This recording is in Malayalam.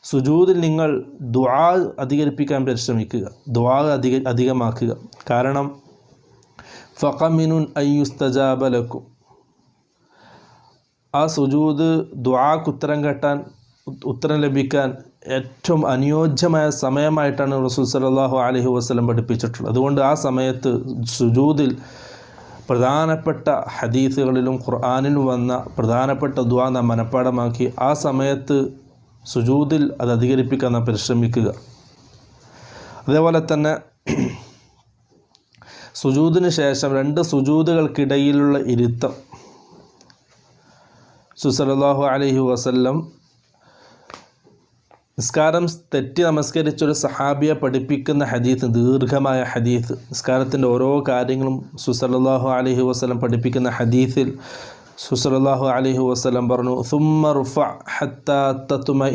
സുജൂദിൽ നിങ്ങൾ ദുആ അധികരിപ്പിക്കാൻ പരിശ്രമിക്കുക, ദുആ അധികമാക്കുക. കാരണം ഫഖമിനുൻ അയ്യുസ്തജാബ ലക്കും, ആ സുജൂദ് ദുആക്ക് ഉത്തരം ലഭിക്കാൻ ഏറ്റവും അനുയോജ്യമായ സമയമായിട്ടാണ് റസൂൽ സല്ലല്ലാഹു അലൈഹി വസല്ലം പഠിപ്പിച്ചിട്ടുള്ളത്. അതുകൊണ്ട് ആ സമയത്ത് സുജൂദിൽ പ്രധാനപ്പെട്ട ഹദീസുകളിലും ഖുർആനിലും വന്ന പ്രധാനപ്പെട്ട ദുആ നാം മനഃപ്പാടമാക്കി ആ സമയത്ത് സുജൂദിൽ അത് അധികരിപ്പിക്കാൻ നാം പരിശ്രമിക്കുക. അതേപോലെ തന്നെ സുജൂദിന് ശേഷം 2 സുജൂദുകൾക്കിടയിലുള്ള ഇരുത്തം സല്ലല്ലാഹു അലൈഹി വസല്ലം നിസ്കാരം തെറ്റി നമസ്കരിച്ചൊരു സഹാബിയെ പഠിപ്പിക്കുന്ന ഹദീസ്, ദീർഘമായ ഹദീസ്, നിസ്കാരത്തിൻ്റെ ഓരോ കാര്യങ്ങളും സല്ലല്ലാഹു അലൈഹി വസല്ലം പഠിപ്പിക്കുന്ന ഹദീസിൽ സല്ലല്ലാഹു അലൈഹി വസല്ലം പറഞ്ഞു, സുമ്മ റുഫഅ ഹത്താ തത്മഇന്ന